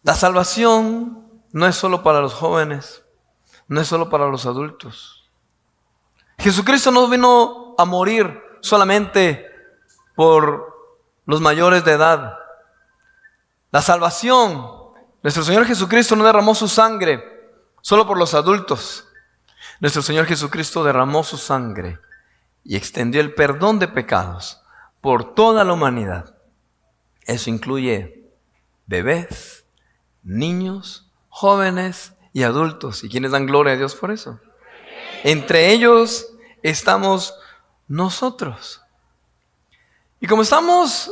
La salvación no es solo para los jóvenes, no es solo para los adultos. Jesucristo no vino a morir solamente por los mayores de edad. La salvación, nuestro Señor Jesucristo no derramó su sangre solo por los adultos. Nuestro Señor Jesucristo derramó su sangre y extendió el perdón de pecados por toda la humanidad. Eso incluye bebés, niños, jóvenes y adultos. ¿Y quiénes dan gloria a Dios por eso? Entre ellos estamos nosotros. Y como estamos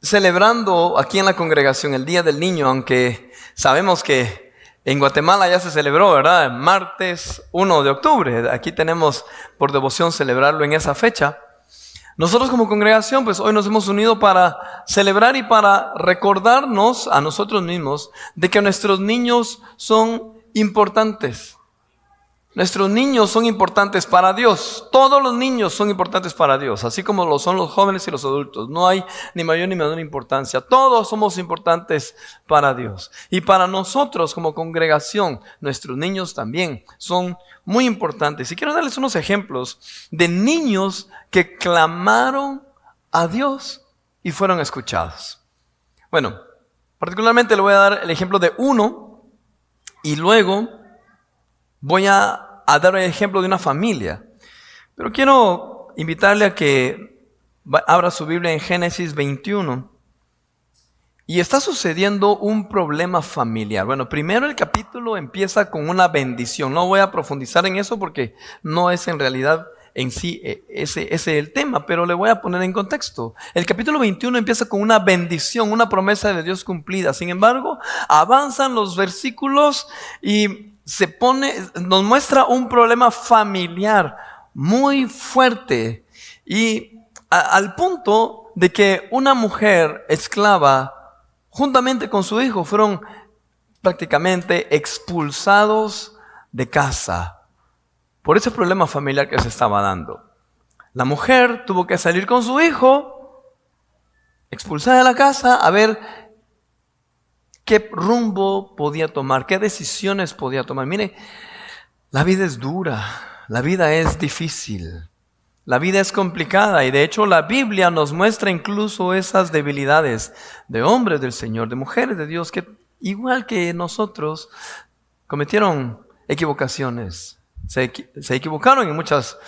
celebrando aquí en la congregación el Día del Niño, aunque sabemos que en Guatemala ya se celebró, ¿verdad? Martes 1 de octubre. Aquí tenemos por devoción celebrarlo en esa fecha. Nosotros como congregación, pues hoy nos hemos unido para celebrar y para recordarnos a nosotros mismos de que nuestros niños son importantes. Nuestros niños son importantes para Dios. Todos los niños son importantes para Dios, así como lo son los jóvenes y los adultos. No hay ni mayor ni menor importancia. Todos somos importantes para Dios. Y para nosotros como congregación, nuestros niños también son muy importantes. Y quiero darles unos ejemplos de niños que clamaron a Dios y fueron escuchados. Bueno, particularmente le voy a dar el ejemplo de uno y luego voy a dar el ejemplo de una familia. Pero quiero invitarle a que abra su Biblia en Génesis 21. Y está sucediendo un problema familiar. Bueno, primero el capítulo empieza con una bendición. No voy a profundizar en eso porque no es en realidad en sí ese es el tema, pero le voy a poner en contexto. El capítulo 21 empieza con una bendición, una promesa de Dios cumplida. Sin embargo, avanzan los versículos y nos muestra un problema familiar muy fuerte y al punto de que una mujer esclava juntamente con su hijo fueron prácticamente expulsados de casa por ese problema familiar que se estaba dando. La mujer tuvo que salir con su hijo, expulsada de la casa, a ver qué rumbo podía tomar, qué decisiones podía tomar. Mire, la vida es dura, la vida es difícil, la vida es complicada y de hecho la Biblia nos muestra incluso esas debilidades de hombres del Señor, de mujeres de Dios que igual que nosotros cometieron equivocaciones, se equivocaron en muchos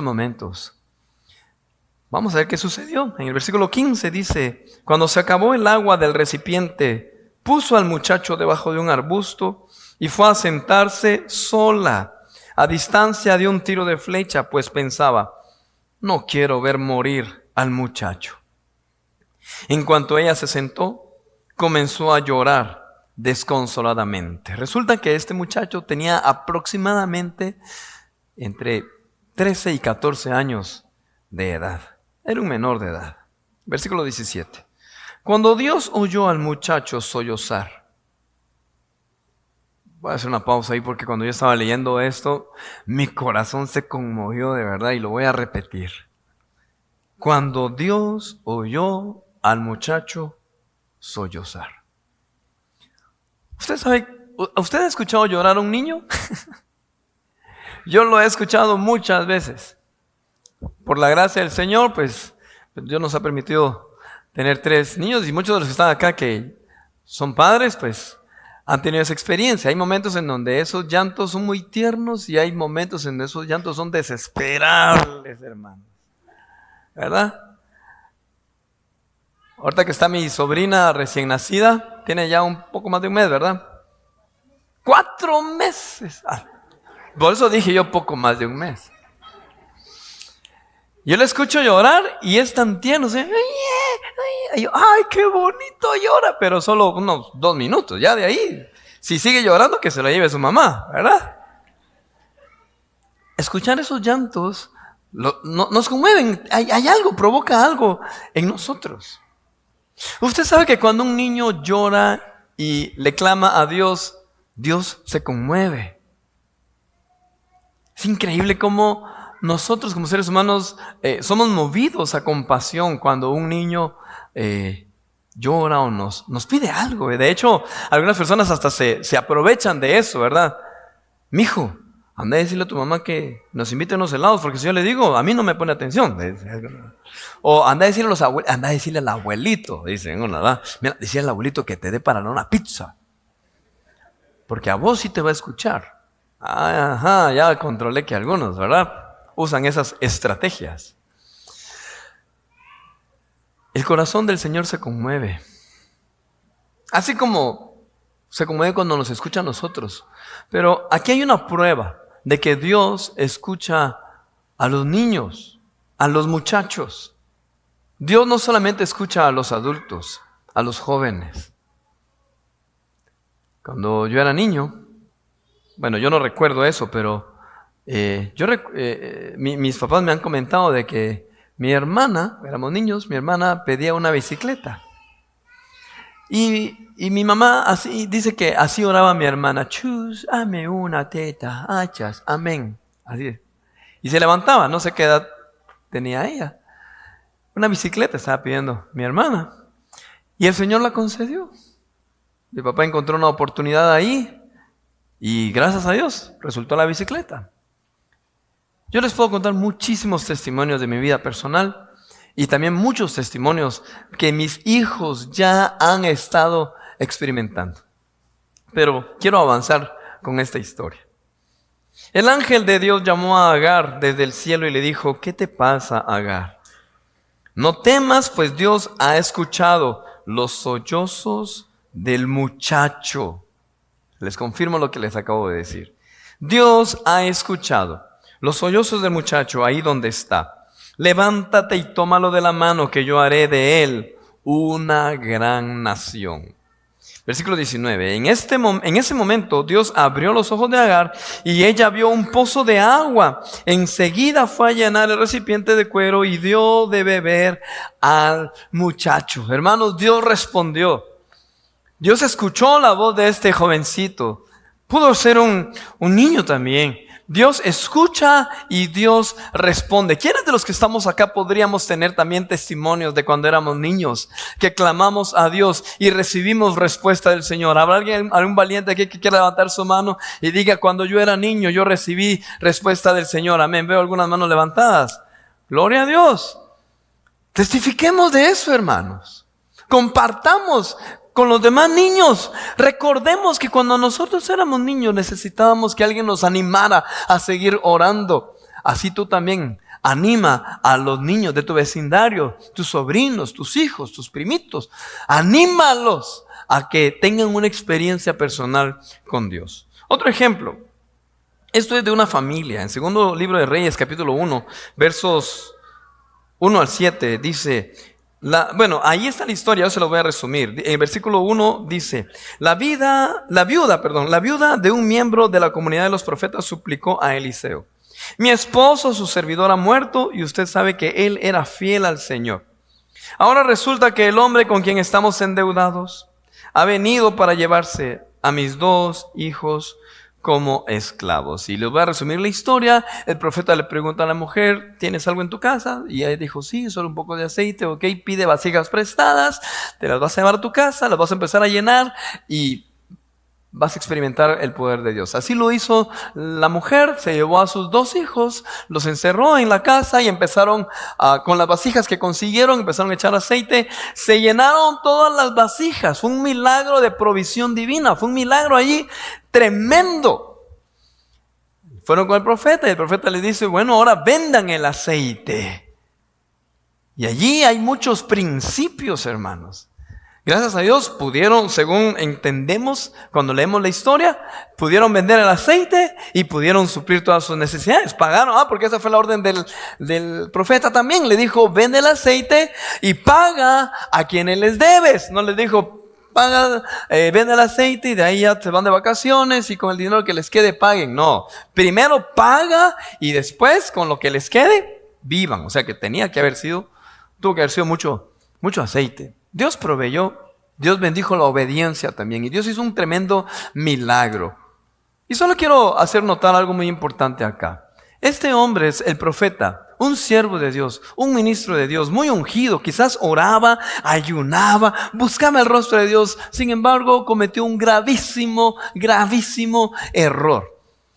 momentos. Vamos a ver qué sucedió. En el versículo 15 dice: cuando se acabó el agua del recipiente, puso al muchacho debajo de un arbusto y fue a sentarse sola, a distancia de un tiro de flecha, pues pensaba: no quiero ver morir al muchacho. En cuanto ella se sentó, comenzó a llorar desconsoladamente. Resulta que este muchacho tenía aproximadamente entre 13 y 14 años de edad. Era un menor de edad. Versículo 17. Cuando Dios oyó al muchacho sollozar. Voy a hacer una pausa ahí porque cuando yo estaba leyendo esto, mi corazón se conmovió de verdad y lo voy a repetir. Cuando Dios oyó al muchacho sollozar. ¿Usted ha escuchado llorar a un niño? Yo lo he escuchado muchas veces. Por la gracia del Señor, pues Dios nos ha permitido tener 3 niños y muchos de los que están acá que son padres, pues han tenido esa experiencia. Hay momentos en donde esos llantos son muy tiernos y hay momentos en donde esos llantos son desesperables, hermanos. ¿Verdad? Ahorita que está mi sobrina recién nacida, tiene ya un poco más de un mes, ¿verdad? 4 meses. Por eso dije yo poco más de un mes. Yo le escucho llorar y es tan tierno, ¿sí? ¡Ay, qué bonito llora! Pero solo unos 2 minutos, ya de ahí. Si sigue llorando, que se lo lleve su mamá, ¿verdad? Escuchar esos llantos nos conmueven. Hay algo, provoca algo en nosotros. Usted sabe que cuando un niño llora y le clama a Dios, Dios se conmueve. Es increíble cómo nosotros como seres humanos somos movidos a compasión cuando un niño llora o nos pide algo. De hecho, algunas personas hasta se aprovechan de eso, ¿verdad? Mijo, anda a decirle a tu mamá que nos invite a unos helados, porque si yo le digo, a mí no me pone atención. O anda a decirle a los abuelos, anda a decirle al abuelito, dicen, ¿verdad? Mira, decirle al abuelito que te dé para una pizza, porque a vos sí te va a escuchar. Ajá, ya controlé que algunos, ¿verdad?, usan esas estrategias. El corazón del Señor se conmueve, así como se conmueve cuando nos escucha a nosotros. Pero aquí hay una prueba de que Dios escucha a los niños, a los muchachos. Dios no solamente escucha a los adultos, a los jóvenes. Cuando yo era niño, bueno, yo no recuerdo eso, pero mis papás me han comentado de que mi hermana, éramos niños, mi hermana pedía una bicicleta. Y mi mamá así dice que así oraba mi hermana: chus, ame una teta, hachas, amén. Así es. Y se levantaba, no sé qué edad tenía ella. Una bicicleta estaba pidiendo mi hermana. Y el Señor la concedió. Mi papá encontró una oportunidad ahí y gracias a Dios resultó la bicicleta. Yo les puedo contar muchísimos testimonios de mi vida personal y también muchos testimonios que mis hijos ya han estado experimentando. Pero quiero avanzar con esta historia. El ángel de Dios llamó a Agar desde el cielo y le dijo: ¿qué te pasa, Agar? No temas, pues Dios ha escuchado los sollozos del muchacho. Les confirmo lo que les acabo de decir. Dios ha escuchado los sollozos del muchacho ahí donde está. Levántate y tómalo de la mano, que yo haré de él una gran nación. Versículo 19. En ese momento Dios abrió los ojos de Agar y ella vio un pozo de agua. Enseguida fue a llenar el recipiente de cuero y dio de beber al muchacho. Hermanos, Dios respondió. Dios escuchó la voz de este jovencito. Pudo ser un niño también. Dios escucha y Dios responde. ¿Quiénes de los que estamos acá podríamos tener también testimonios de cuando éramos niños, que clamamos a Dios y recibimos respuesta del Señor? ¿Habrá algún valiente aquí que quiera levantar su mano y diga: cuando yo era niño yo recibí respuesta del Señor? Amén. Veo algunas manos levantadas. Gloria a Dios. Testifiquemos de eso, hermanos. Compartamos con los demás niños. Recordemos que cuando nosotros éramos niños necesitábamos que alguien nos animara a seguir orando. Así tú también anima a los niños de tu vecindario, tus sobrinos, tus hijos, tus primitos. Anímalos a que tengan una experiencia personal con Dios. Otro ejemplo. Esto es de una familia. En segundo libro de Reyes, capítulo 1, versos 1 al 7, dice... ahí está la historia, yo se lo voy a resumir. En el versículo 1 dice: la viuda de un miembro de la comunidad de los profetas suplicó a Eliseo: mi esposo, su servidor, ha muerto y usted sabe que él era fiel al Señor. Ahora resulta que el hombre con quien estamos endeudados ha venido para llevarse a mis 2 hijos como esclavos. Y les voy a resumir la historia. El profeta le pregunta a la mujer: ¿tienes algo en tu casa? Y ella dijo: sí, solo un poco de aceite. Ok, pide vasijas prestadas, te las vas a llevar a tu casa, las vas a empezar a llenar y vas a experimentar el poder de Dios. Así lo hizo la mujer. Se llevó a sus 2 hijos, los encerró en la casa y empezaron con las vasijas que consiguieron, empezaron a echar aceite. Se llenaron todas las vasijas. Fue un milagro de provisión divina. Fue un milagro allí tremendo. Fueron con el profeta y el profeta les dice: bueno, ahora vendan el aceite. Y allí hay muchos principios, hermanos. Gracias a Dios pudieron, según entendemos cuando leemos la historia, pudieron vender el aceite y pudieron suplir todas sus necesidades. Pagaron, porque esa fue la orden del profeta también. Le dijo: vende el aceite y paga a quienes les debes. No les dijo: vende el aceite y de ahí ya se van de vacaciones y con el dinero que les quede paguen. No, primero paga y después con lo que les quede vivan. O sea que tuvo que haber sido mucho aceite. Dios proveyó, Dios bendijo la obediencia también y Dios hizo un tremendo milagro. Y solo quiero hacer notar algo muy importante acá. Este hombre, el profeta, un siervo de Dios, un ministro de Dios, muy ungido, quizás oraba, ayunaba, buscaba el rostro de Dios. Sin embargo, cometió un gravísimo error.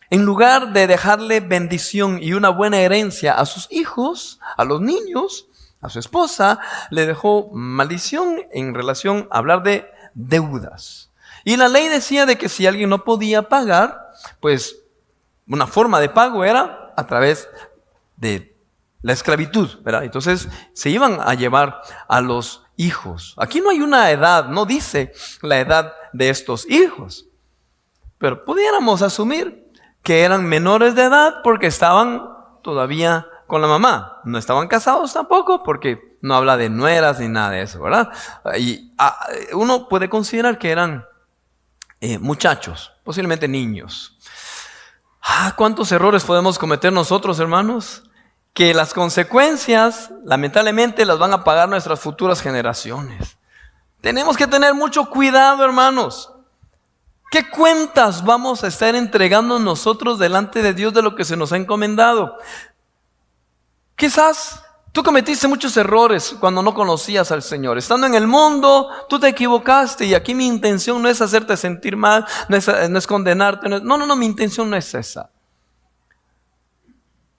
En lugar de dejarle bendición y una buena herencia a sus hijos, a los niños, a su esposa, le dejó maldición en relación a hablar de deudas. Y la ley decía de que si alguien no podía pagar, pues una forma de pago era a través de la esclavitud, ¿verdad? Entonces se iban a llevar a los hijos. Aquí no hay una edad, no dice la edad de estos hijos, pero pudiéramos asumir que eran menores de edad porque estaban todavía con la mamá. No estaban casados tampoco porque no habla de nueras ni nada de eso, ¿verdad? Y uno puede considerar que eran muchachos, posiblemente niños. ¿Cuántos errores podemos cometer nosotros, hermanos? Que las consecuencias, lamentablemente, las van a pagar nuestras futuras generaciones. Tenemos que tener mucho cuidado, hermanos. ¿Qué cuentas vamos a estar entregando nosotros delante de Dios de lo que se nos ha encomendado? Quizás tú cometiste muchos errores cuando no conocías al Señor. Estando en el mundo, tú te equivocaste. Y aquí mi intención no es hacerte sentir mal, no es condenarte. No, mi intención no es esa.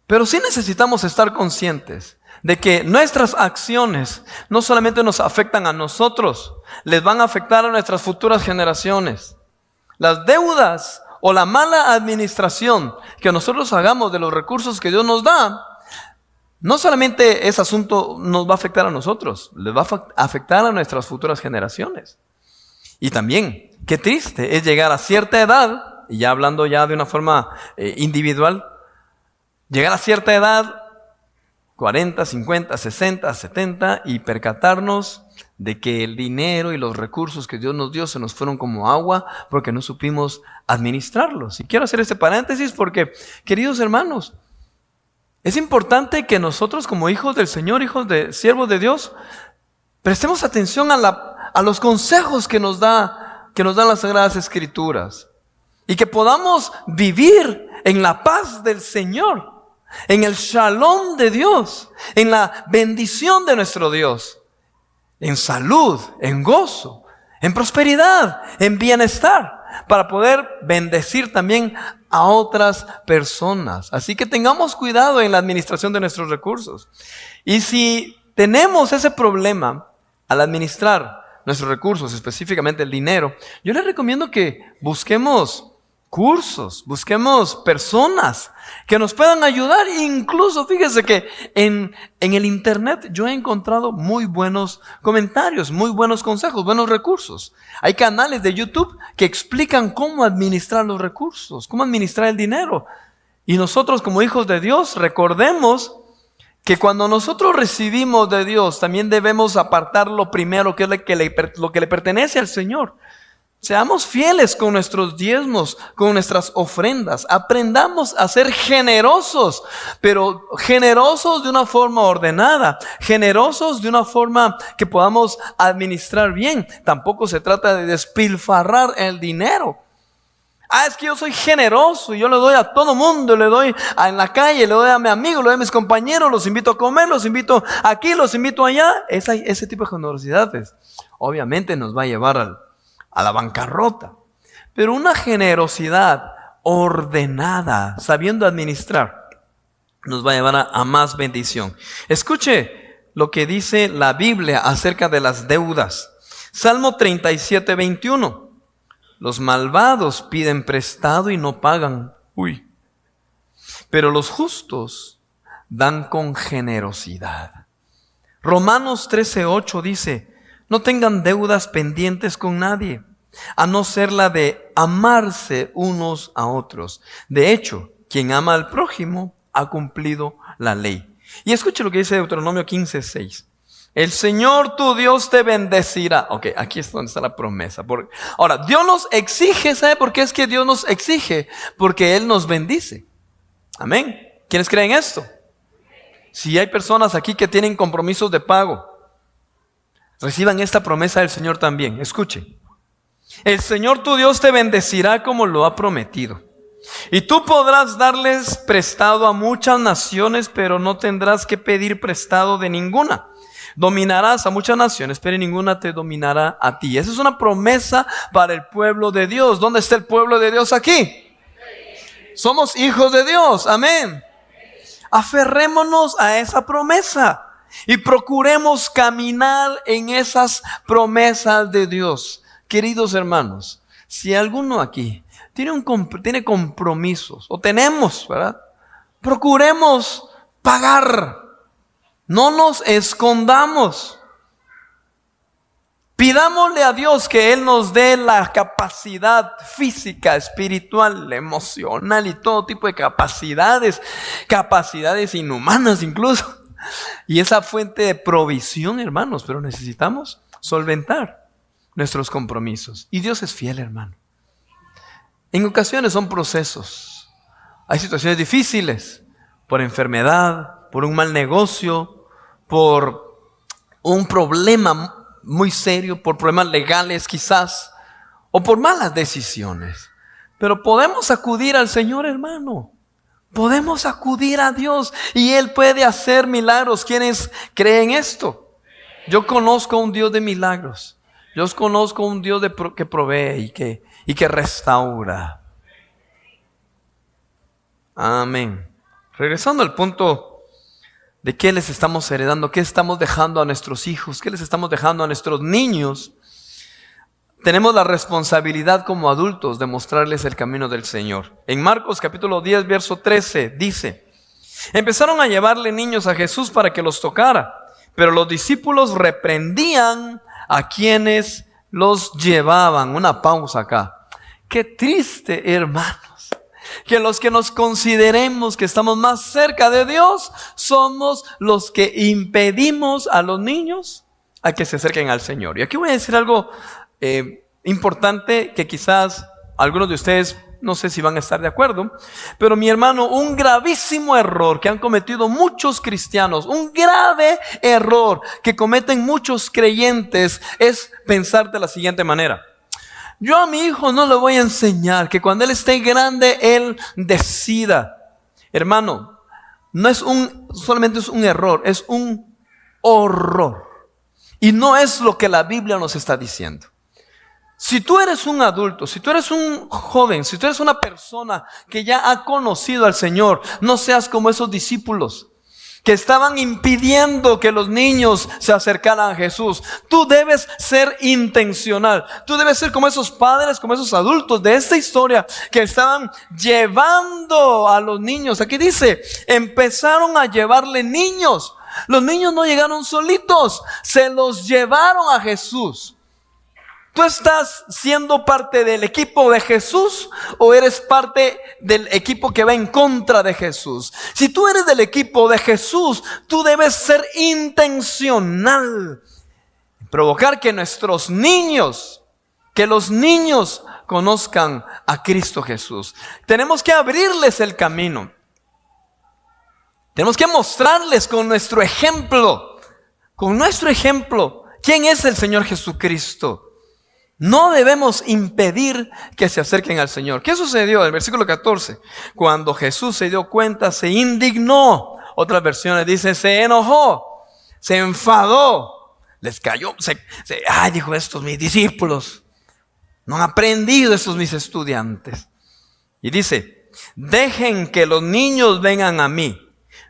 Pero sí necesitamos estar conscientes de que nuestras acciones no solamente nos afectan a nosotros, les van a afectar a nuestras futuras generaciones. Las deudas o la mala administración que nosotros hagamos de los recursos que Dios nos da, no solamente ese asunto nos va a afectar a nosotros, les va a afectar a nuestras futuras generaciones. Y también, qué triste es llegar a cierta edad, y ya hablando ya de una forma individual, llegar a cierta edad, 40, 50, 60, 70, y percatarnos de que el dinero y los recursos que Dios nos dio se nos fueron como agua porque no supimos administrarlos. Y quiero hacer este paréntesis porque, queridos hermanos, es importante que nosotros como hijos del Señor, hijos de siervos de Dios, prestemos atención a los consejos que nos dan las Sagradas Escrituras y que podamos vivir en la paz del Señor, en el shalom de Dios, en la bendición de nuestro Dios, en salud, en gozo, en prosperidad, en bienestar, para poder bendecir también a otras personas. Así que tengamos cuidado en la administración de nuestros recursos. Y si tenemos ese problema al administrar nuestros recursos, específicamente el dinero, yo les recomiendo que busquemos cursos, busquemos personas que nos puedan ayudar. Incluso fíjese que en el internet yo he encontrado muy buenos comentarios, muy buenos consejos, buenos recursos. Hay canales de YouTube que explican cómo administrar los recursos, cómo administrar el dinero. Y nosotros como hijos de Dios recordemos que cuando nosotros recibimos de Dios también debemos apartar lo primero, que es lo que le pertenece al Señor. Seamos fieles con nuestros diezmos, con nuestras ofrendas. Aprendamos a ser generosos, pero generosos de una forma ordenada, generosos de una forma que podamos administrar bien. Tampoco se trata de despilfarrar el dinero. Es que yo soy generoso y yo le doy a todo mundo, le doy en la calle, le doy a mi amigo, le doy a mis compañeros, los invito a comer, los invito aquí, los invito allá. Ese tipo de generosidades obviamente nos va a llevar a la bancarrota. Pero una generosidad ordenada, sabiendo administrar, nos va a llevar a más bendición. Escuche lo que dice la Biblia acerca de las deudas. Salmo 37, 21. Los malvados piden prestado y no pagan. Pero los justos dan con generosidad. Romanos 13, 8 dice: no tengan deudas pendientes con nadie, a no ser la de amarse unos a otros. De hecho, quien ama al prójimo ha cumplido la ley. Y escuche lo que dice Deuteronomio 15, 6. El Señor tu Dios te bendecirá. Ok, aquí es donde está la promesa. Ahora, Dios nos exige, ¿sabe por qué es que Dios nos exige? Porque Él nos bendice. Amén. ¿Quiénes creen esto? Si hay personas aquí que tienen compromisos de pago, reciban esta promesa del Señor también. Escuchen. El Señor tu Dios te bendecirá como lo ha prometido. Y tú podrás darles prestado a muchas naciones, pero no tendrás que pedir prestado de ninguna. Dominarás a muchas naciones, pero ninguna te dominará a ti. Esa es una promesa para el pueblo de Dios. ¿Dónde está el pueblo de Dios aquí? Somos hijos de Dios, amén. Aferrémonos a esa promesa y procuremos caminar en esas promesas de Dios. Queridos hermanos, si alguno aquí tiene compromisos, o tenemos, ¿verdad? Procuremos pagar. No nos escondamos. Pidámosle a Dios que Él nos dé la capacidad física, espiritual, emocional y todo tipo de capacidades inhumanas incluso. Y esa fuente de provisión, hermanos, pero necesitamos solventar nuestros compromisos. Y Dios es fiel, hermano. En ocasiones son procesos. Hay situaciones difíciles, por enfermedad, por un mal negocio, por un problema muy serio, por problemas legales quizás, o por malas decisiones. Pero podemos acudir al Señor, hermano. Podemos acudir a Dios y Él puede hacer milagros. ¿Quiénes creen esto? Yo conozco un Dios de milagros. Yo conozco un Dios que provee y que restaura. Amén. Regresando al punto de qué les estamos heredando, qué estamos dejando a nuestros hijos, qué les estamos dejando a nuestros niños. Tenemos la responsabilidad como adultos de mostrarles el camino del Señor. En Marcos capítulo 10, verso 13 dice: empezaron a llevarle niños a Jesús para que los tocara, pero los discípulos reprendían a quienes los llevaban. Una pausa acá. Qué triste, hermanos, que los que nos consideremos que estamos más cerca de Dios somos los que impedimos a los niños a que se acerquen al Señor. Y aquí voy a decir algo importante que quizás algunos de ustedes no sé si van a estar de acuerdo, pero mi hermano, un gravísimo error que han cometido muchos cristianos, un grave error que cometen muchos creyentes es pensar de la siguiente manera: yo a mi hijo no le voy a enseñar, que cuando él esté grande él decida. Hermano, no es solamente es un error, es un horror. Y no es lo que la Biblia nos está diciendo. Si tú eres un adulto, si tú eres un joven, si tú eres una persona que ya ha conocido al Señor, no seas como esos discípulos que estaban impidiendo que los niños se acercaran a Jesús. Tú debes ser intencional. Tú debes ser como esos padres, como esos adultos de esta historia que estaban llevando a los niños. Aquí dice, empezaron a llevarle niños. Los niños no llegaron solitos, se los llevaron a Jesús. ¿Tú estás siendo parte del equipo de Jesús o eres parte del equipo que va en contra de Jesús? Si tú eres del equipo de Jesús, tú debes ser intencional. Provocar que nuestros niños, que los niños conozcan a Cristo Jesús. Tenemos que abrirles el camino. Tenemos que mostrarles con nuestro ejemplo, quién es el Señor Jesucristo. No debemos impedir que se acerquen al Señor. ¿Qué sucedió? En el versículo 14, cuando Jesús se dio cuenta, se indignó. Otras versiones dicen, se enojó, se enfadó, les cayó. Dijo, estos mis discípulos no han aprendido, estos mis estudiantes. Y dice, dejen que los niños vengan a mí.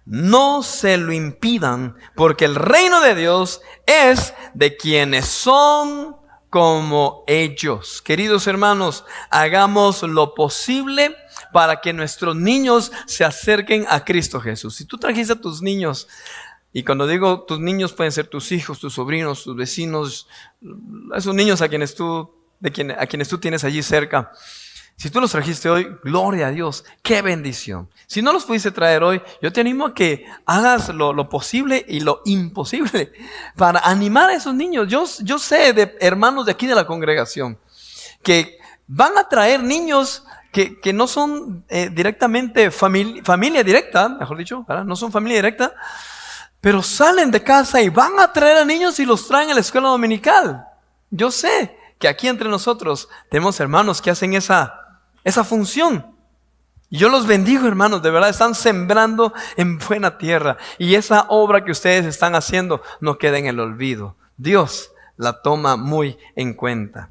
No se lo impidan, porque el reino de Dios es de quienes son como ellos. Queridos hermanos, hagamos lo posible para que nuestros niños se acerquen a Cristo Jesús. Si tú trajiste a tus niños, y cuando digo tus niños pueden ser tus hijos, tus sobrinos, tus vecinos, esos niños a quienes tú tienes allí cerca. Si tú los trajiste hoy, gloria a Dios, qué bendición. Si no los pudiste traer hoy, yo te animo a que hagas lo posible y lo imposible para animar a esos niños. Yo sé de hermanos de aquí de la congregación que van a traer niños que no son directamente familia directa, mejor dicho, ¿verdad? No son familia directa, pero salen de casa y van a traer a niños y los traen a la escuela dominical. Yo sé que aquí entre nosotros tenemos hermanos que hacen esa función. Y yo los bendigo, hermanos, de verdad están sembrando en buena tierra. Y esa obra que ustedes están haciendo no queda en el olvido. Dios la toma muy en cuenta.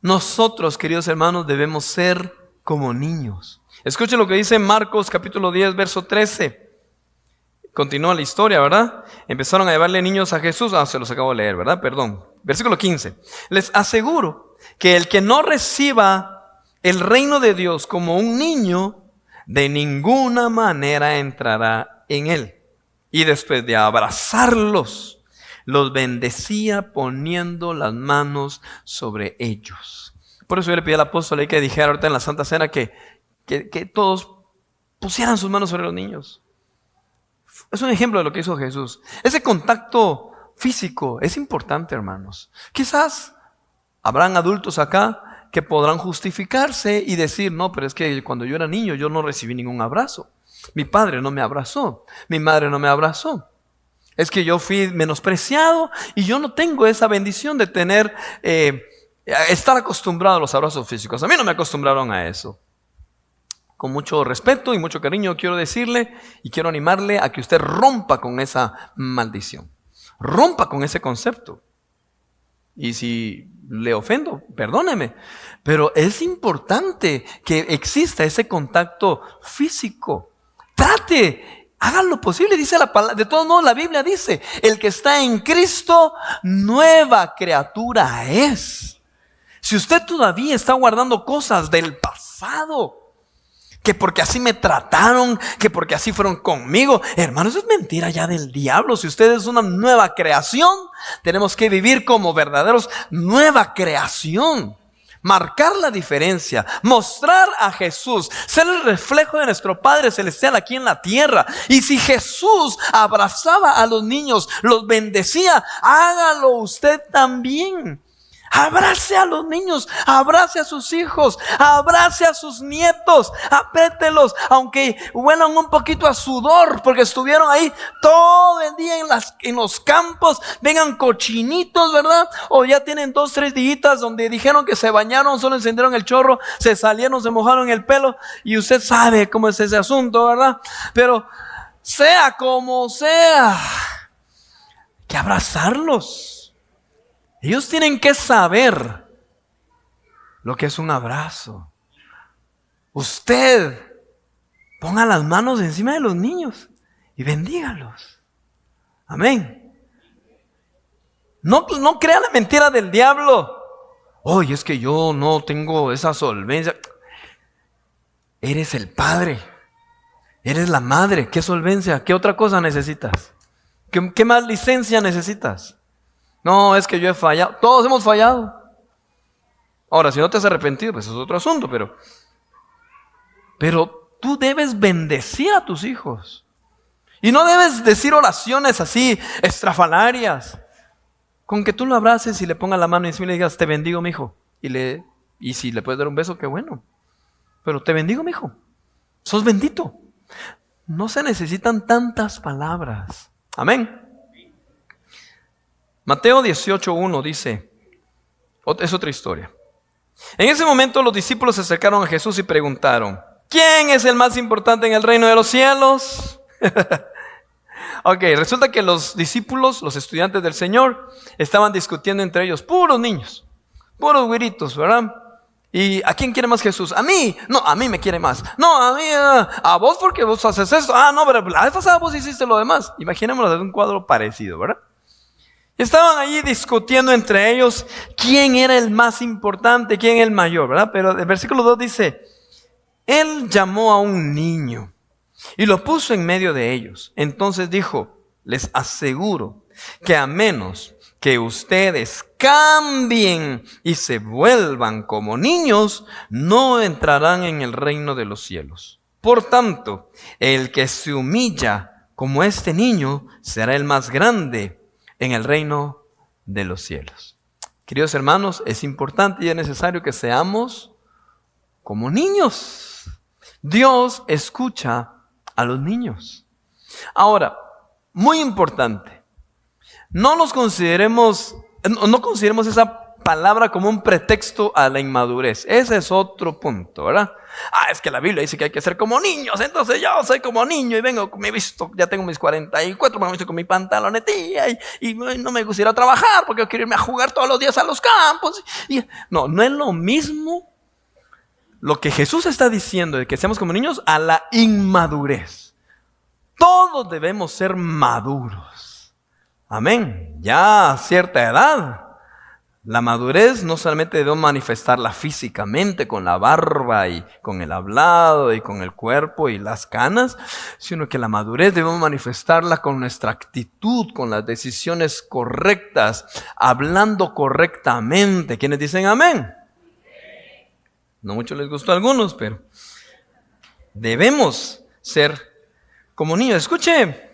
Nosotros, queridos hermanos, debemos ser como niños. Escuchen lo que dice Marcos capítulo 10, verso 13. Continúa la historia, ¿verdad? Empezaron a llevarle niños a Jesús. Se los acabo de leer, ¿verdad? Perdón. Versículo 15. Les aseguro que el que no reciba el reino de Dios como un niño, de ninguna manera entrará en él. Y después de abrazarlos, los bendecía poniendo las manos sobre ellos. Por eso yo le pedí al apóstol ahí que dijera ahorita en la Santa Cena que todos pusieran sus manos sobre los niños. Es un ejemplo de lo que hizo Jesús. Ese contacto físico es importante, hermanos. Quizás habrán adultos acá que podrán justificarse y decir, no, pero es que cuando yo era niño yo no recibí ningún abrazo. Mi padre no me abrazó, mi madre no me abrazó. Es que yo fui menospreciado y yo no tengo esa bendición de tener, estar acostumbrado a los abrazos físicos. A mí no me acostumbraron a eso. Con mucho respeto y mucho cariño quiero decirle y quiero animarle a que usted rompa con esa maldición. Rompa con ese concepto. Y si le ofendo, perdóneme. Pero es importante que exista ese contacto físico. Trate, haga lo posible, dice la palabra. De todos modos, la Biblia dice, el que está en Cristo, nueva criatura es. Si usted todavía está guardando cosas del pasado, que porque así me trataron, que porque así fueron conmigo, hermanos, eso es mentira ya del diablo. Si usted es una nueva creación, tenemos que vivir como verdaderos nueva creación. Marcar la diferencia, mostrar a Jesús, ser el reflejo de nuestro Padre Celestial aquí en la tierra. Y si Jesús abrazaba a los niños, los bendecía, hágalo usted también. Abrace a los niños, abrace a sus hijos, abrace a sus nietos, apriételos, aunque huelan un poquito a sudor, porque estuvieron ahí todo el día en los campos, vengan cochinitos, ¿verdad? O ya tienen 2, 3 días donde dijeron que se bañaron, solo encendieron el chorro, se salieron, se mojaron el pelo, y usted sabe cómo es ese asunto, ¿verdad? Pero sea como sea, hay que abrazarlos. Ellos tienen que saber lo que es un abrazo. Usted ponga las manos encima de los niños y bendígalos. Amén. No crea la mentira del diablo. Oye, es que yo no tengo esa solvencia. Eres el padre. Eres la madre. ¿Qué solvencia? ¿Qué otra cosa necesitas? ¿Qué más licencia necesitas? No, es que yo he fallado. Todos hemos fallado. Ahora, si no te has arrepentido, pues es otro asunto, pero tú debes bendecir a tus hijos. Y no debes decir oraciones así, estrafalarias. Con que tú lo abraces y le pongas la mano encima y le digas, te bendigo, mijo. Y si le puedes dar un beso, qué bueno. Pero te bendigo, mijo. Sos bendito. No se necesitan tantas palabras. Amén. Mateo 18:1 dice, es otra historia. En ese momento los discípulos se acercaron a Jesús y preguntaron, ¿quién es el más importante en el reino de los cielos? Ok, resulta que los discípulos, los estudiantes del Señor, estaban discutiendo entre ellos, puros niños, puros güiritos, ¿verdad? ¿Y a quién quiere más Jesús? ¿A mí? No, a mí me quiere más. No, a mí, a vos porque vos haces esto. No, pero la vez pasada vos hiciste lo demás. Imaginémonos de un cuadro parecido, ¿verdad? Estaban allí discutiendo entre ellos quién era el más importante, quién el mayor, ¿verdad? Pero el versículo 2 dice, Él llamó a un niño y lo puso en medio de ellos. Entonces dijo, les aseguro que a menos que ustedes cambien y se vuelvan como niños, no entrarán en el reino de los cielos. Por tanto, el que se humilla como este niño será el más grande en el reino de los cielos. Queridos hermanos, es importante y es necesario que seamos como niños. Dios escucha a los niños. Ahora, muy importante, no consideremos esa palabra como un pretexto a la inmadurez. Ese es otro punto, ¿verdad? Es que la Biblia dice que hay que ser como niños, entonces yo soy como niño y me he visto, ya tengo mis 44, me he visto con mi pantalonetilla y no me gusta ir a trabajar porque yo quiero irme a jugar todos los días a los campos. No es lo mismo lo que Jesús está diciendo de que seamos como niños a la inmadurez. Todos debemos ser maduros. Amén. Ya a cierta edad, la madurez no solamente debemos manifestarla físicamente con la barba y con el hablado y con el cuerpo y las canas, sino que la madurez debemos manifestarla con nuestra actitud, con las decisiones correctas, hablando correctamente. ¿Quiénes dicen amén? No mucho les gustó a algunos, pero debemos ser como niños. Escuche.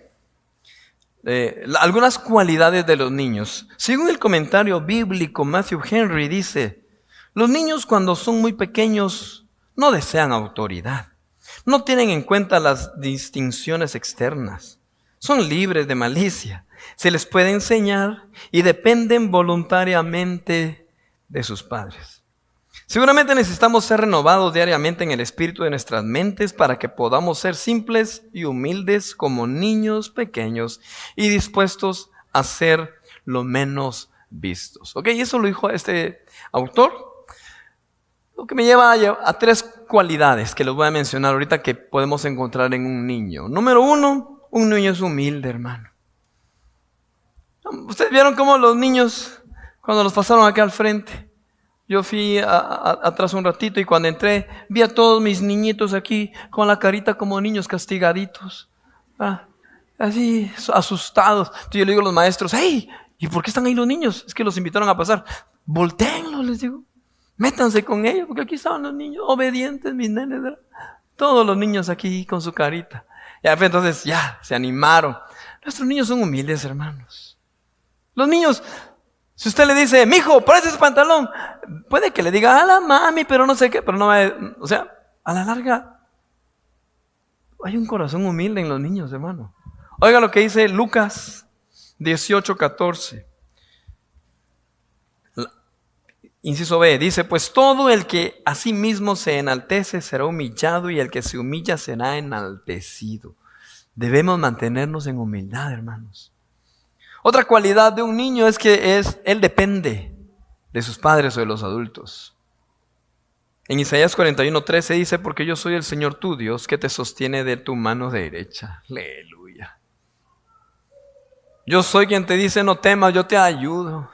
Algunas cualidades de los niños. Según el comentario bíblico, Matthew Henry dice: los niños cuando son muy pequeños no desean autoridad, no tienen en cuenta las distinciones externas, son libres de malicia, se les puede enseñar y dependen voluntariamente de sus padres. Seguramente necesitamos ser renovados diariamente en el espíritu de nuestras mentes para que podamos ser simples y humildes como niños pequeños y dispuestos a ser lo menos vistos. ¿Ok? Y eso lo dijo este autor. Lo que me lleva a tres cualidades que les voy a mencionar ahorita que podemos encontrar en un niño. Número 1, un niño es humilde, hermano. ¿Ustedes vieron cómo los niños, cuando los pasaron acá al frente? Yo fui atrás un ratito y cuando entré vi a todos mis niñitos aquí con la carita como niños castigaditos. Así asustados. Entonces yo le digo a los maestros: hey, ¿y por qué están ahí los niños? Es que los invitaron a pasar. Voltéenlos, les digo. Métanse con ellos, porque aquí estaban los niños obedientes, mis nenes, ¿verdad? Todos los niños aquí con su carita. Ya, entonces ya se animaron. Nuestros niños son humildes, hermanos. Los niños, si usted le dice: mijo, ponete ese pantalón, puede que le diga: a la mami, pero no sé qué, pero no va a... O sea, a la larga, hay un corazón humilde en los niños, hermano. Oiga lo que dice Lucas 18:14. Inciso B, dice: pues todo el que a sí mismo se enaltece será humillado, y el que se humilla será enaltecido. Debemos mantenernos en humildad, hermanos. Otra cualidad de un niño es que él depende de sus padres o de los adultos. En Isaías 41:13 dice: porque yo soy el Señor tu Dios, que te sostiene de tu mano derecha. Aleluya. Yo soy quien te dice: no temas, yo te ayudo.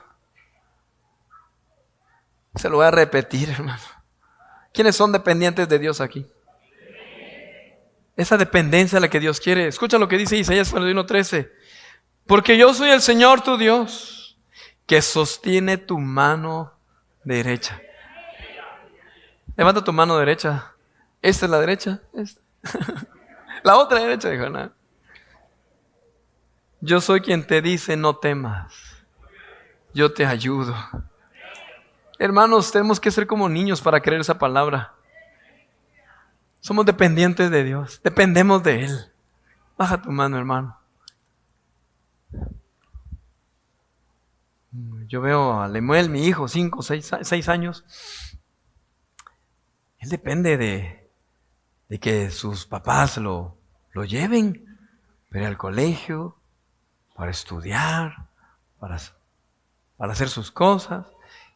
Se lo voy a repetir, hermano. ¿Quiénes son dependientes de Dios aquí? Esa dependencia es la que Dios quiere. Escucha lo que dice Isaías 41:13. Porque yo soy el Señor tu Dios, que sostiene tu mano derecha. Levanta tu mano derecha. ¿Esta es la derecha? ¿Esta? La otra derecha, dijo, no. Yo soy quien te dice: no temas, yo te ayudo. Hermanos, tenemos que ser como niños para creer esa palabra. Somos dependientes de Dios, dependemos de Él. Baja tu mano, hermano. Yo veo a Lemuel, mi hijo, 5, 6 años. Él depende de que sus papás lo lleven para ir al colegio, para estudiar, para hacer sus cosas.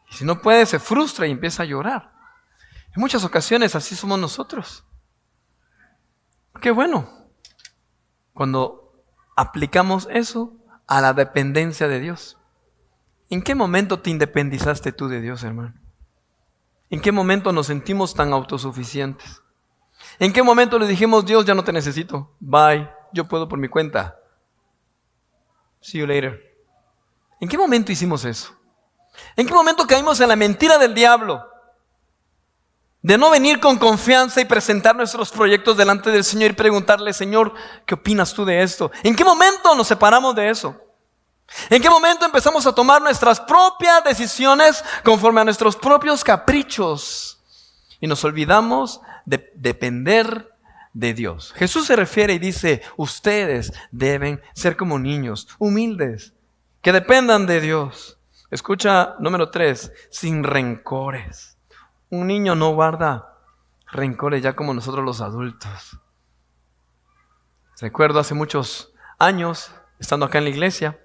Y si no puede, se frustra y empieza a llorar. En muchas ocasiones así somos nosotros. Qué bueno cuando aplicamos eso a la dependencia de Dios. ¿En qué momento te independizaste tú de Dios, hermano? ¿En qué momento nos sentimos tan autosuficientes? ¿En qué momento le dijimos: Dios, ya no te necesito, bye, yo puedo por mi cuenta, see you later? ¿En qué momento hicimos eso? ¿En qué momento caímos en la mentira del diablo? De no venir con confianza y presentar nuestros proyectos delante del Señor y preguntarle: Señor, ¿qué opinas tú de esto? ¿En qué momento nos separamos de eso? ¿En qué momento empezamos a tomar nuestras propias decisiones conforme a nuestros propios caprichos? Y nos olvidamos de depender de Dios. Jesús se refiere y dice: ustedes deben ser como niños, humildes, que dependan de Dios. Escucha, número 3, sin rencores. Un niño no guarda rencores ya como nosotros los adultos. Recuerdo hace muchos años, estando acá en la iglesia,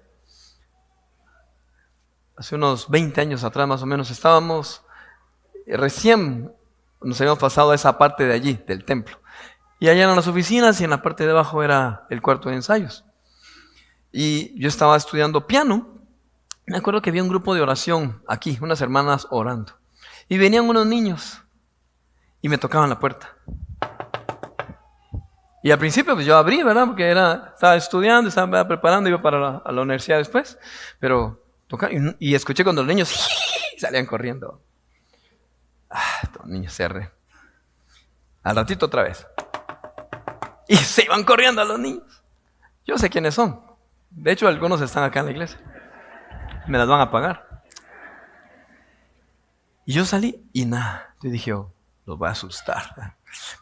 hace unos 20 años atrás más o menos, estábamos, recién nos habíamos pasado a esa parte de allí, del templo. Y allá eran las oficinas y en la parte de abajo era el cuarto de ensayos. Y yo estaba estudiando piano. Me acuerdo que había un grupo de oración aquí, unas hermanas orando. Y venían unos niños y me tocaban la puerta. Y al principio pues yo abrí, ¿verdad? Porque estaba estudiando, estaba preparando, iba para la universidad después. Pero tocaban y escuché cuando los niños salían corriendo. Los niños se arre. Al ratito otra vez. Y se iban corriendo a los niños. Yo sé quiénes son. De hecho, algunos están acá en la iglesia. Me las van a pagar. Y yo salí y nada. Yo dije, los voy a asustar.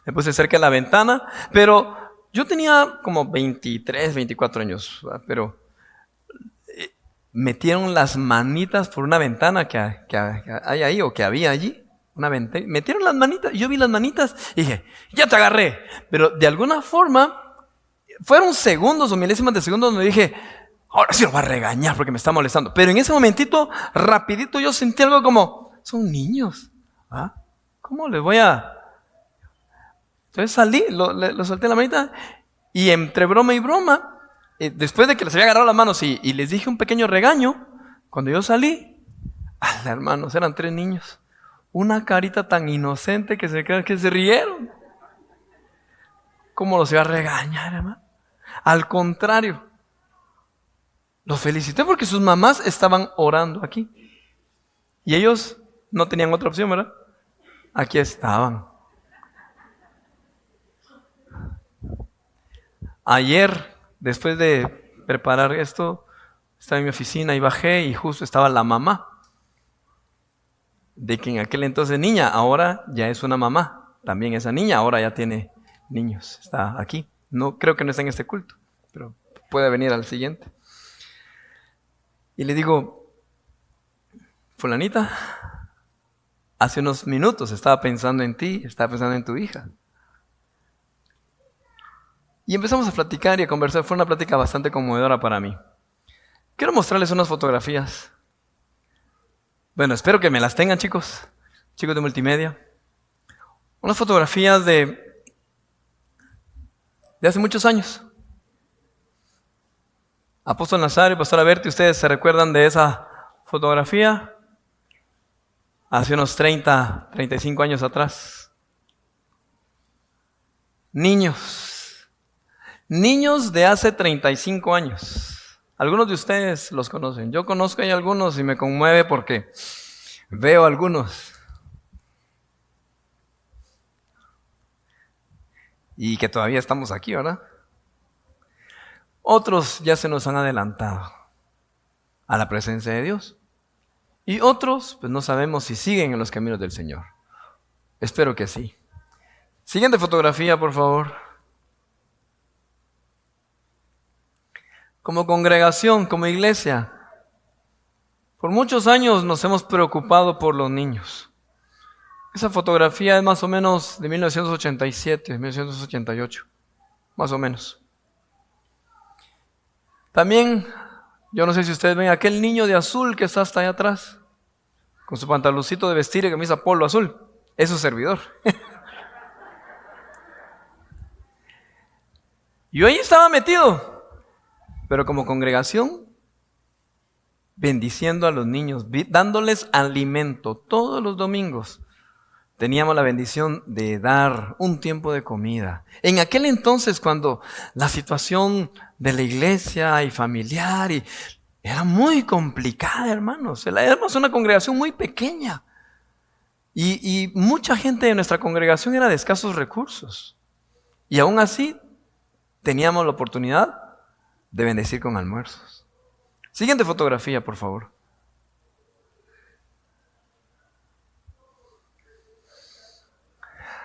Me puse cerca de la ventana, pero yo tenía como 23, 24 años. Pero metieron las manitas por una ventana que hay ahí o que había allí. Una ventana, metieron las manitas, yo vi las manitas y dije, ya te agarré. Pero de alguna forma, fueron segundos o milésimas de segundos donde dije, ahora sí lo va a regañar porque me está molestando. Pero en ese momentito, rapidito yo sentí algo como, son niños. ¿Cómo les voy a...? Entonces salí, lo solté la manita y entre broma y broma, después de que les había agarrado las manos y les dije un pequeño regaño, cuando yo salí, hermanos, eran 3 niños. Una carita tan inocente que se rieron. ¿Cómo los iba a regañar, hermano? Al contrario, los felicité porque sus mamás estaban orando aquí. Y ellos no tenían otra opción, ¿verdad? Aquí estaban. Ayer, después de preparar esto, estaba en mi oficina y bajé y justo estaba la mamá. De que en aquel entonces niña, ahora ya es una mamá. También esa niña ahora ya tiene niños. Está aquí. No, creo que no está en este culto, pero puede venir al siguiente. Y le digo, fulanita, hace unos minutos estaba pensando en ti, estaba pensando en tu hija. Y empezamos a platicar y a conversar. Fue una plática bastante conmovedora para mí. Quiero mostrarles unas fotografías. Bueno, espero que me las tengan, chicos de multimedia. Unas fotografías de hace muchos años. Apóstol Nazario, Pastora Berti, ¿ustedes se recuerdan de esa fotografía? Hace unos 30, 35 años atrás. Niños de hace 35 años. Algunos de ustedes los conocen. Yo conozco a algunos y me conmueve porque veo algunos. Y que todavía estamos aquí, ¿verdad? Otros ya se nos han adelantado a la presencia de Dios. Y otros, pues no sabemos si siguen en los caminos del Señor. Espero que sí. Siguiente fotografía, por favor. Como congregación, como iglesia, por muchos años nos hemos preocupado por los niños. Esa fotografía es más o menos de 1987, 1988, más o menos. También, yo no sé si ustedes ven aquel niño de azul que está hasta allá atrás, con su pantaloncito de vestir y camisa polo azul. Es su servidor. Yo ahí estaba metido. Pero como congregación, bendiciendo a los niños, dándoles alimento todos los domingos. Teníamos la bendición de dar un tiempo de comida. En aquel entonces, cuando la situación de la iglesia y familiar era muy complicada, hermanos. Éramos una congregación muy pequeña. Y mucha gente de nuestra congregación era de escasos recursos. Y aún así, teníamos la oportunidad de bendecir con almuerzos. Siguiente fotografía, por favor.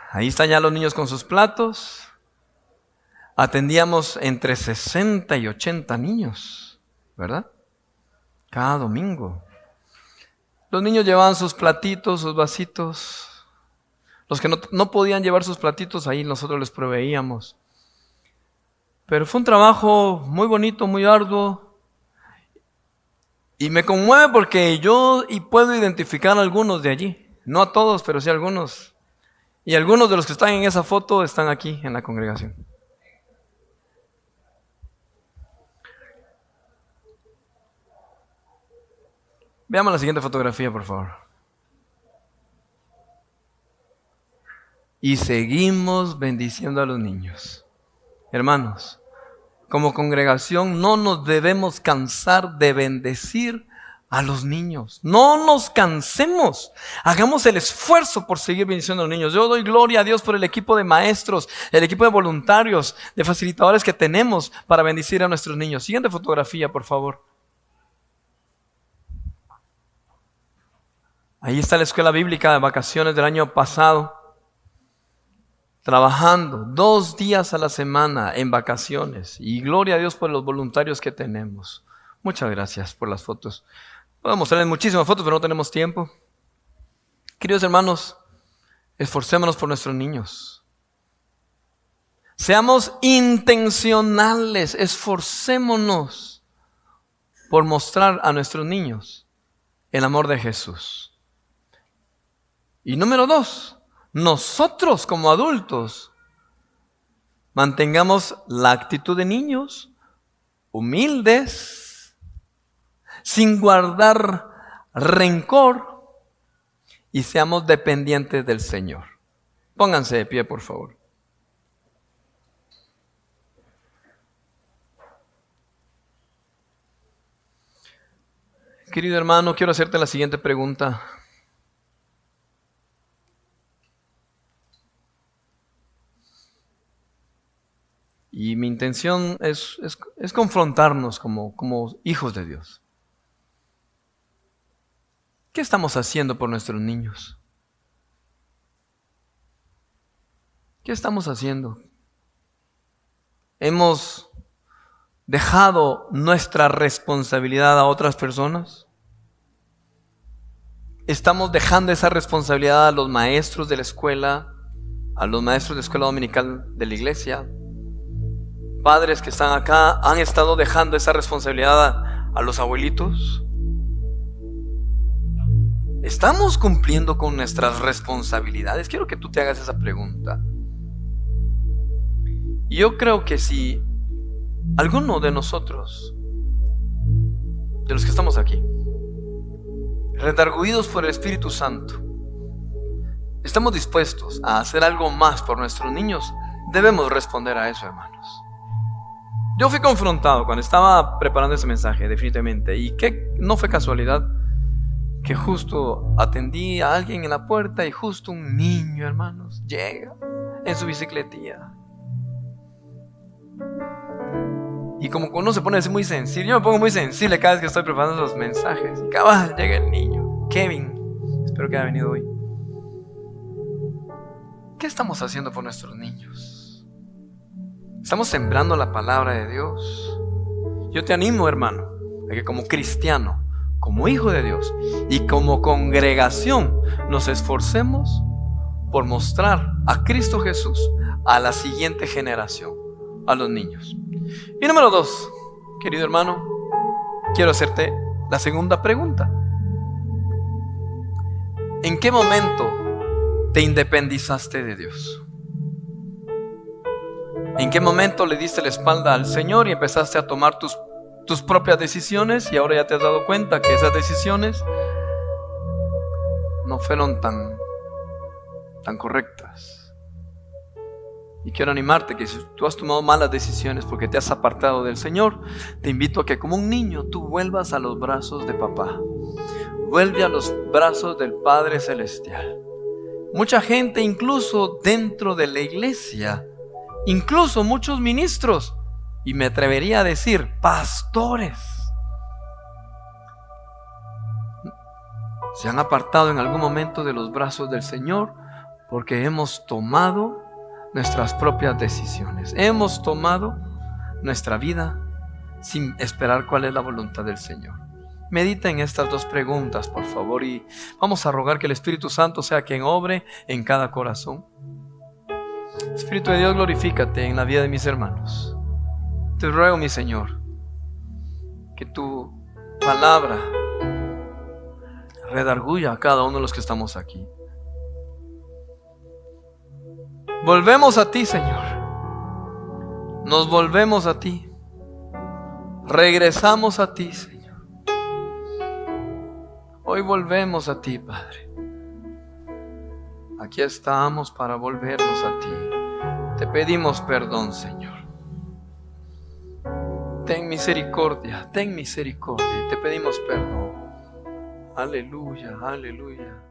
Ahí están ya los niños con sus platos. Atendíamos entre 60 y 80 niños, ¿verdad? Cada domingo. Los niños llevaban sus platitos, sus vasitos. Los que no podían llevar sus platitos, ahí nosotros les proveíamos. Pero fue un trabajo muy bonito, muy arduo. Y me conmueve porque yo puedo identificar a algunos de allí. No a todos, pero sí a algunos. Y algunos de los que están en esa foto están aquí en la congregación. Veamos la siguiente fotografía, por favor. Y seguimos bendiciendo a los niños. Hermanos, como congregación no nos debemos cansar de bendecir a los niños. No nos cansemos. Hagamos el esfuerzo por seguir bendiciendo a los niños. Yo doy gloria a Dios por el equipo de maestros, el equipo de voluntarios, de facilitadores que tenemos para bendecir a nuestros niños. Siguiente fotografía, por favor. Ahí está la escuela bíblica de vacaciones del año pasado. Trabajando 2 días a la semana en vacaciones. Y gloria a Dios por los voluntarios que tenemos. Muchas gracias por las fotos. Puedo mostrarles muchísimas fotos, pero no tenemos tiempo. Queridos hermanos, esforcémonos por nuestros niños. Seamos intencionales, esforcémonos por mostrar a nuestros niños el amor de Jesús. Y número 2, nosotros como adultos mantengamos la actitud de niños, humildes, sin guardar rencor y seamos dependientes del Señor. Pónganse de pie, por favor. Querido hermano, quiero hacerte la siguiente pregunta. Y mi intención es confrontarnos como hijos de Dios. ¿Qué estamos haciendo por nuestros niños? ¿Qué estamos haciendo? ¿Hemos dejado nuestra responsabilidad a otras personas? ¿Estamos dejando esa responsabilidad a los maestros de la escuela, a los maestros de escuela dominical de la iglesia? Padres que están acá, ¿han estado dejando esa responsabilidad a los abuelitos? ¿Estamos cumpliendo con nuestras responsabilidades? Quiero que tú te hagas esa pregunta. Y yo creo que si alguno de nosotros, de los que estamos aquí, redarguidos por el Espíritu Santo, estamos dispuestos a hacer algo más por nuestros niños, debemos responder a eso, hermanos. Yo fui confrontado cuando estaba preparando ese mensaje, definitivamente, y que no fue casualidad que justo atendí a alguien en la puerta y justo un niño, hermanos, llega en su bicicletilla. Y como uno se pone así muy sensible, yo me pongo muy sensible cada vez que estoy preparando los mensajes. Y cabal, llega el niño, Kevin, espero que haya venido hoy. ¿Qué estamos haciendo por nuestros niños? ¿Estamos sembrando la palabra de Dios? Yo te animo, hermano, a que como cristiano, como hijo de Dios y como congregación nos esforcemos por mostrar a Cristo Jesús a la siguiente generación, a los niños. Y número 2, querido hermano, quiero hacerte la segunda pregunta. ¿En qué momento te independizaste de Dios? ¿En qué momento le diste la espalda al Señor y empezaste a tomar tus propias decisiones y ahora ya te has dado cuenta que esas decisiones no fueron tan correctas? Y quiero animarte que si tú has tomado malas decisiones porque te has apartado del Señor, te invito a que como un niño tú vuelvas a los brazos de papá. Vuelve a los brazos del Padre Celestial. Mucha gente, incluso dentro de la iglesia, incluso muchos ministros, y me atrevería a decir pastores, se han apartado en algún momento de los brazos del Señor porque hemos tomado nuestras propias decisiones. Hemos tomado nuestra vida sin esperar cuál es la voluntad del Señor. medita en estas dos preguntas, por favor, y vamos a rogar que el Espíritu Santo sea quien obre en cada corazón. Espíritu de Dios, glorifícate en la vida de mis hermanos. Te ruego, mi Señor, que tu palabra redarguya a cada uno de los que estamos aquí. Volvemos a ti, Señor. Nos volvemos a ti. Regresamos a ti, Señor. Hoy volvemos a ti, Padre. Aquí estamos para volvernos a ti. Te pedimos perdón, Señor. Ten misericordia, ten misericordia. Te pedimos perdón. Aleluya, aleluya.